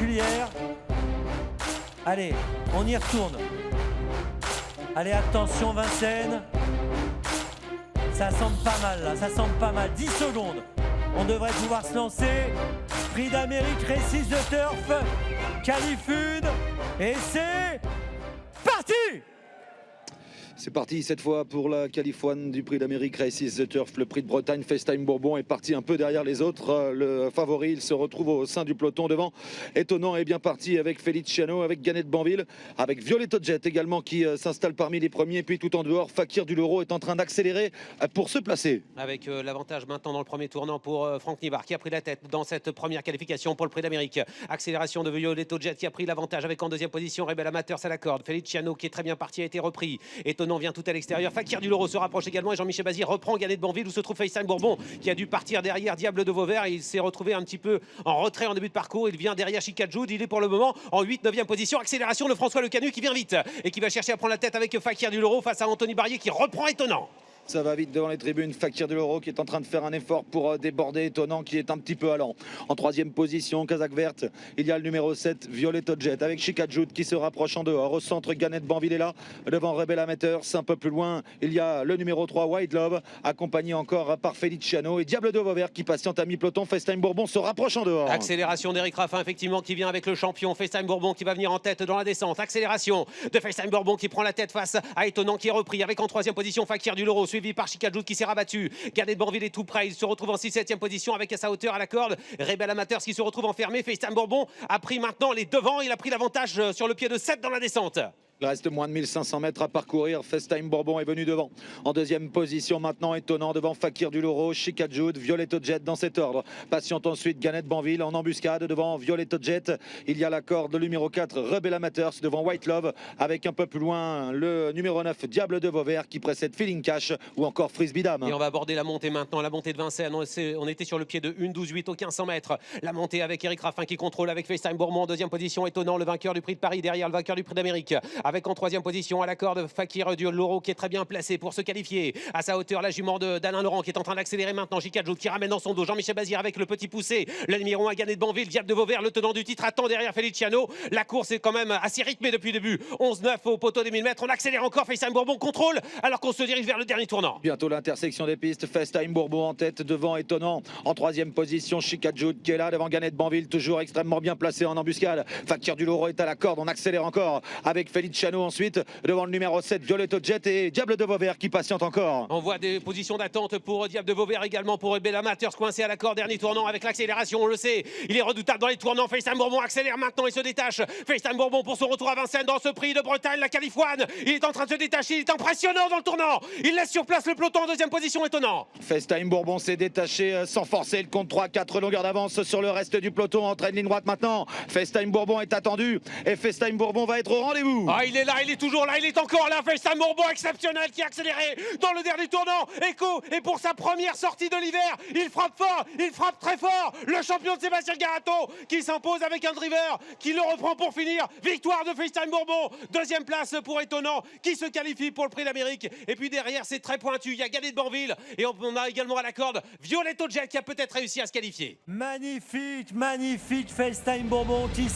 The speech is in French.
particulière. Allez, on y retourne. Allez, attention Vincennes. Ça semble pas mal là, ça semble pas mal. 10 secondes. On devrait pouvoir se lancer. Prix d'Amérique, Races de Turf, Qualifune. Et c'est parti! C'est parti cette fois pour la Qualifoine du Prix d'Amérique Races the Turf. Le Prix de Bretagne, FaceTime Bourbon est parti un peu derrière les autres. Le favori, il se retrouve au sein du peloton devant. Étonnant est bien parti avec Feliciano, avec Gannet de Banville, avec Violetto Jet également qui s'installe parmi les premiers. Et puis tout en dehors, Fakir du Loro est en train d'accélérer pour se placer. Avec l'avantage maintenant dans le premier tournant pour Franck Nivard qui a pris la tête dans cette première qualification pour le Prix d'Amérique. Accélération de Violetto Jet qui a pris l'avantage avec en deuxième position Rebel Amateurs à la corde. Feliciano qui est très bien parti a été repris. Étonnant vient tout à l'extérieur. Fakir du Loro se rapproche également et Jean-Michel Bazir reprend Gannet de Banville où se trouve FaceTime Bourbon qui a dû partir derrière Diable de Vauvert. Il s'est retrouvé un petit peu en retrait en début de parcours. Il vient derrière Chicajoud. Il est pour le moment en 8-9e position. Accélération de François Le Canu qui vient vite et qui va chercher à prendre la tête avec Fakir du Loro face à Anthony Barrier qui reprend Étonnant. Ça va vite devant les tribunes. Fakir du Loro qui est en train de faire un effort pour déborder Étonnant qui est un petit peu allant. En troisième position, Casaque verte, il y a le numéro 7, Violetto Jet avec Chicajoud qui se rapproche en dehors. Au centre, Gannet de Banville est là. Devant Rebel Amateurs, un peu plus loin, il y a le numéro 3, White Love, accompagné encore par Feliciano et Diable de Vauvert qui patiente à mi-peloton. FaceTime Bourbon se rapproche en dehors. Accélération d'Éric Raffin effectivement qui vient avec le champion. FaceTime Bourbon qui va venir en tête dans la descente. Accélération de FaceTime Bourbon qui prend la tête face à Étonnant qui est repris avec en troisième position Fakir du Loro suivi par Chicajoud qui s'est rabattu. Gannet de Banville est tout près. Il se retrouve en 6-7e position avec à sa hauteur à la corde Rebel Amateurs qui se retrouve enfermé. FaceTime Bourbon a pris maintenant les devants. Il a pris l'avantage sur le pied de 7 dans la descente. Il reste moins de 1500 mètres à parcourir. FaceTime Bourbon est venu devant. En deuxième position maintenant, Étonnant devant Fakir du Loro, Chicajoud, Violetto Jet dans cet ordre. Patiente ensuite Gannet de Banville en embuscade devant Violetto Jet. Il y a la corde numéro 4, Rebel Amateurs devant White Love avec un peu plus loin le numéro 9, Diable de Vauvert qui précède Feeling Cash ou encore Frisbee Dame. Et on va aborder la montée maintenant, la montée de Vincennes. On était sur le pied de 1-12-8 aux 1500 mètres. La montée avec Éric Raffin qui contrôle avec FaceTime Bourbon en deuxième position. Étonnant, le vainqueur du Prix de Paris derrière le vainqueur du Prix d'Amérique. Avec en troisième position à la corde Fakir du Loro qui est très bien placé pour se qualifier. À sa hauteur, la jument d'Alain Laurent qui est en train d'accélérer maintenant. Chicajoud qui ramène dans son dos Jean-Michel Bazir avec le petit poussé. Le numéro 1 Gannet de Banville, Diable de Vauvert, le tenant du titre attend derrière Feliciano. La course est quand même assez rythmée depuis le début. 11-9 au poteau des 1000 mètres. On accélère encore. FaceTime Bourbon contrôle alors qu'on se dirige vers le dernier tournant. Bientôt l'intersection des pistes. FaceTime Bourbon en tête devant Étonnant. En troisième position, Chicajoud qui est là devant Gannet de Banville, toujours extrêmement bien placé en embuscade. Fakir du Loro est à la corde. On accélère encore avec Feliciano ensuite devant le numéro 7, Violetto Jet et Diable de Vauvert qui patiente encore. On voit des positions d'attente pour Diable de Vauvert également pour Rebel Amateurs coincé à la corde. Dernier tournant avec l'accélération, on le sait. Il est redoutable dans les tournants. FaceTime Bourbon accélère maintenant et se détache. FaceTime Bourbon pour son retour à Vincennes dans ce Prix de Bretagne, la Califoine. Il est en train de se détacher. Il est impressionnant dans le tournant. Il laisse sur place le peloton en deuxième position. Étonnant. FaceTime Bourbon s'est détaché sans forcer. Le compte 3-4 longueurs d'avance sur le reste du peloton. Entraîne ligne droite maintenant. FaceTime Bourbon est attendu et FaceTime Bourbon va être au rendez-vous. Ah, il est là, il est toujours là, il est encore là. FaceTime Bourbon exceptionnel qui a accéléré dans le dernier tournant. Echo et pour sa première sortie de l'hiver, il frappe fort, il frappe très fort. Le champion de Sébastien Garato qui s'impose avec un driver qui le reprend pour finir. Victoire de FaceTime Bourbon. Deuxième place pour Étonnant qui se qualifie pour le Prix d'Amérique. Et puis derrière, c'est très pointu. Il y a Gannet de Banville et on a également à la corde Violetto Jet qui a peut-être réussi à se qualifier. Magnifique, magnifique FaceTime Bourbon qui